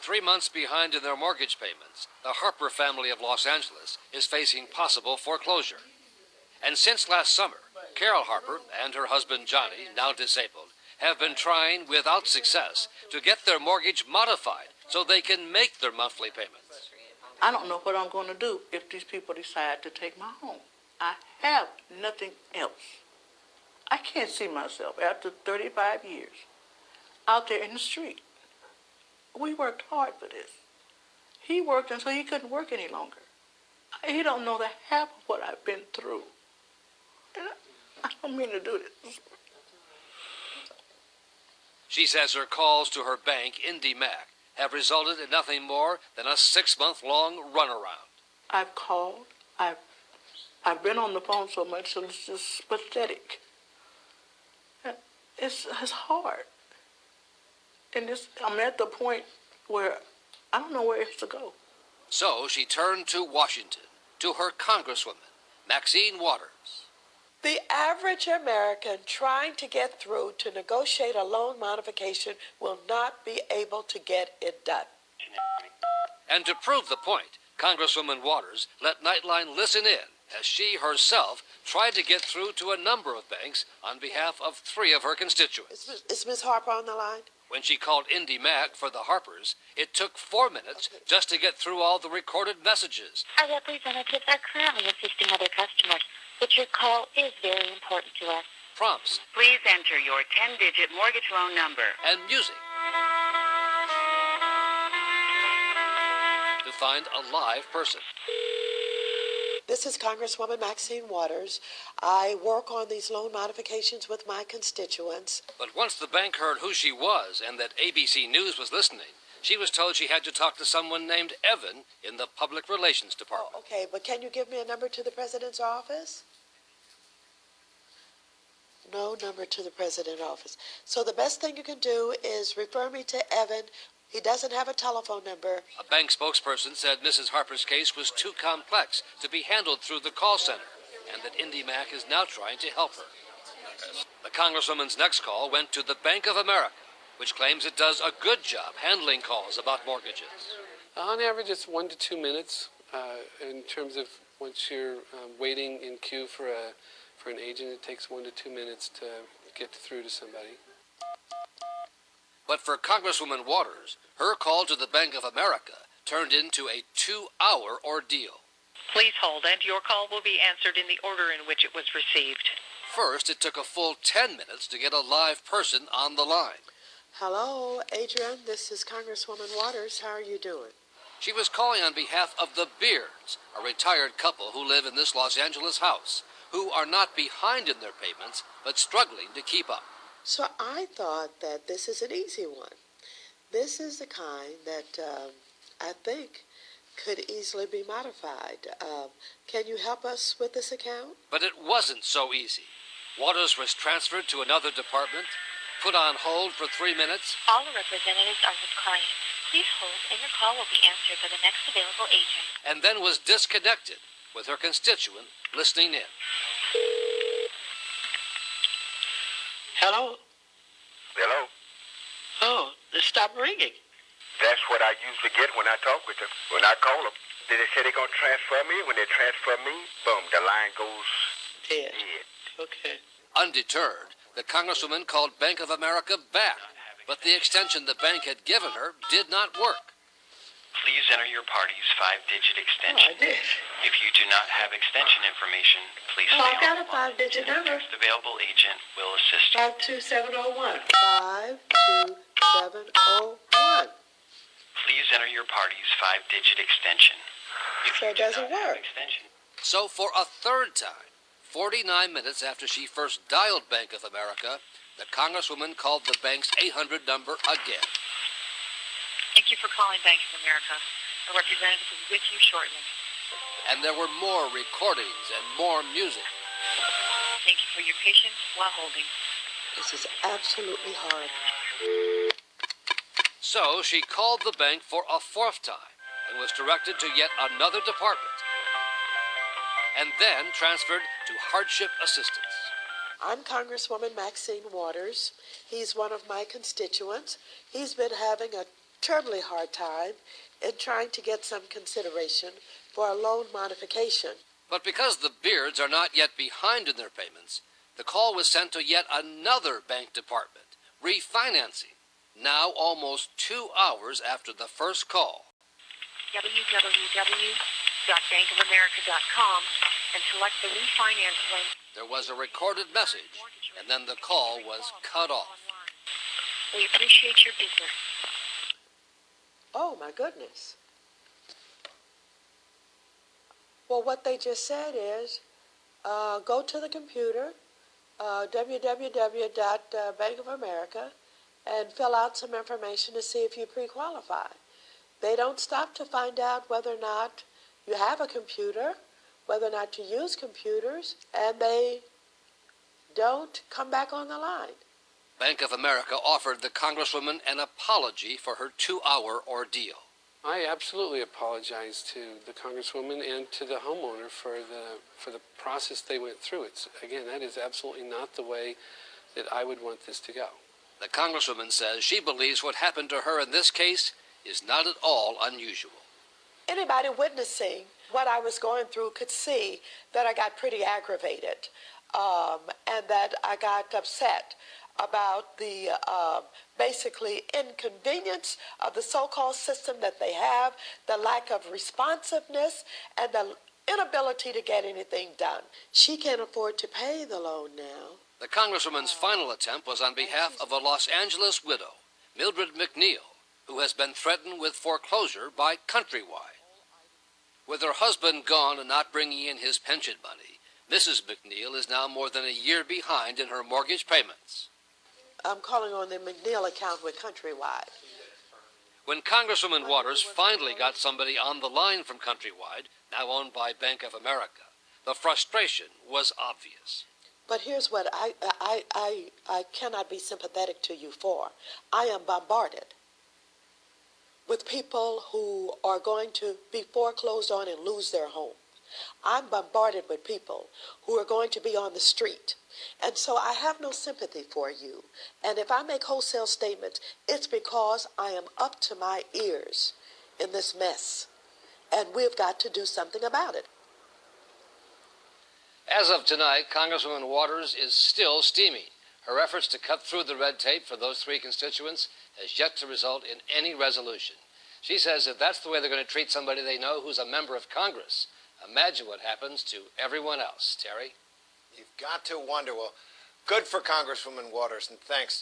3 months behind in their mortgage payments, the Harper family of Los Angeles is facing possible foreclosure. And since last summer, Carol Harper and her husband Johnny, now disabled, have been trying without success to get their mortgage modified so they can make their monthly payments. I don't know what I'm going to do if these people decide to take my home. I have nothing else. I can't see myself after 35 years out there in the street. We worked hard for this. He worked until he couldn't work any longer. He don't know the half of what I've been through. And I don't mean to do this. She says her calls to her bank, Indy Mac, have resulted in nothing more than a 6-month-long runaround. I've called. I've been on the phone so much, so it's just pathetic. It's hard. And I'm at the point where I don't know where else to go. So she turned to Washington, to her congresswoman, Maxine Waters. The average American trying to get through to negotiate a loan modification will not be able to get it done. And to prove the point, Congresswoman Waters let Nightline listen in as she herself tried to get through to a number of banks on behalf of 3 of her constituents. Is Ms. Harper on the line? When she called Indy Mac for the Harpers, it took 4 minutes just to get through all the recorded messages. Our representatives are currently assisting other customers, but your call is very important to us. Prompts. Please enter your 10-digit mortgage loan number. And music. To find a live person. This is Congresswoman Maxine Waters. I work on these loan modifications with my constituents. But once the bank heard who she was and that ABC News was listening, she was told she had to talk to someone named Evan in the Public Relations Department. Oh, okay, but can you give me a number to the President's office? No number to the President's office. So the best thing you can do is refer me to Evan. He doesn't have a telephone number. A bank spokesperson said Mrs. Harper's case was too complex to be handled through the call center, and that Indy Mac is now trying to help her. The Congresswoman's next call went to the Bank of America, which claims it does a good job handling calls about mortgages. On average, it's 1 to 2 minutes in terms of once you're waiting in queue for an agent. It takes 1 to 2 minutes to get through to somebody. But for Congresswoman Waters, her call to the Bank of America turned into a 2-hour ordeal. Please hold, and your call will be answered in the order in which it was received. First, it took a full 10 minutes to get a live person on the line. Hello, Adrian. This is Congresswoman Waters. How are you doing? She was calling on behalf of the Beards, a retired couple who live in this Los Angeles house, who are not behind in their payments, but struggling to keep up. So I thought that this is an easy one. This is the kind that I think could easily be modified. Can you help us with this account? But it wasn't so easy. Waters was transferred to another department, put on hold for 3 minutes. All the representatives are with clients. Please hold, and your call will be answered by the next available agent. And then was disconnected, with her constituent listening in. Hello? Hello? Oh, stop ringing. That's what I usually get when I talk with them. When I call them, they say they're going to transfer me. When they transfer me, boom, the line goes Dead. dead. Okay. Undeterred, the Congresswoman called Bank of America back, but the extension the bank had given her did not work. Please enter your party's 5-digit extension. Oh, I did. If you do not have extension information, please stay I've got on a the line. 5-digit number. The next available agent will assist you. 52701. 52701. Please enter your party's 5-digit extension. If So you it do doesn't not have work. extension, So for a third time, 49 minutes after she first dialed Bank of America, the Congresswoman called the bank's 800 number again. Thank you for calling Bank of America. A representative is with you shortly. And there were more recordings and more music. Thank you for your patience while holding. This is absolutely hard. So she called the bank for a 4th time and was directed to yet another department. And then transferred to hardship assistance. I'm Congresswoman Maxine Waters. He's one of my constituents. He's been having a terribly hard time in trying to get some consideration for a loan modification. But because the Beards are not yet behind in their payments, the call was sent to yet another bank department, refinancing, now almost 2 hours after the first call. www.bankofamerica.com and select the refinance link. There was a recorded message, and then the call was cut off. We appreciate your business. Oh, my goodness. Well, what they just said is, go to the computer, www.bankofamerica, and fill out some information to see if you pre-qualify. They don't stop to find out whether or not you have a computer, whether or not you use computers, and they don't come back on the line. Bank of America offered the Congresswoman an apology for her 2-hour ordeal. I absolutely apologize to the Congresswoman and to the homeowner for the process they went through. Again, that is absolutely not the way that I would want this to go. The Congresswoman says she believes what happened to her in this case is not at all unusual. Anybody witnessing what I was going through could see that I got pretty aggravated and that I got upset about the basically inconvenience of the so-called system that they have, the lack of responsiveness, and the inability to get anything done. She can't afford to pay the loan now. The Congresswoman's final attempt was on behalf of a Los Angeles widow, Mildred McNeil, who has been threatened with foreclosure by Countrywide. With her husband gone and not bringing in his pension money, Mrs. McNeil is now more than a year behind in her mortgage payments. I'm calling on the McNeil account with Countrywide. When Congresswoman Waters finally got somebody on the line from Countrywide, now owned by Bank of America, the frustration was obvious. But here's what I cannot be sympathetic to you for. I am bombarded with people who are going to be foreclosed on and lose their home. I'm bombarded with people who are going to be on the street. And so I have no sympathy for you. And if I make wholesale statements, it's because I am up to my ears in this mess. And we've got to do something about it. As of tonight, Congresswoman Waters is still steaming. Her efforts to cut through the red tape for those three constituents has yet to result in any resolution. She says if that's the way they're going to treat somebody they know who's a member of Congress, imagine what happens to everyone else. Terry? You've got to wonder. Well, good for Congresswoman Waters, and thanks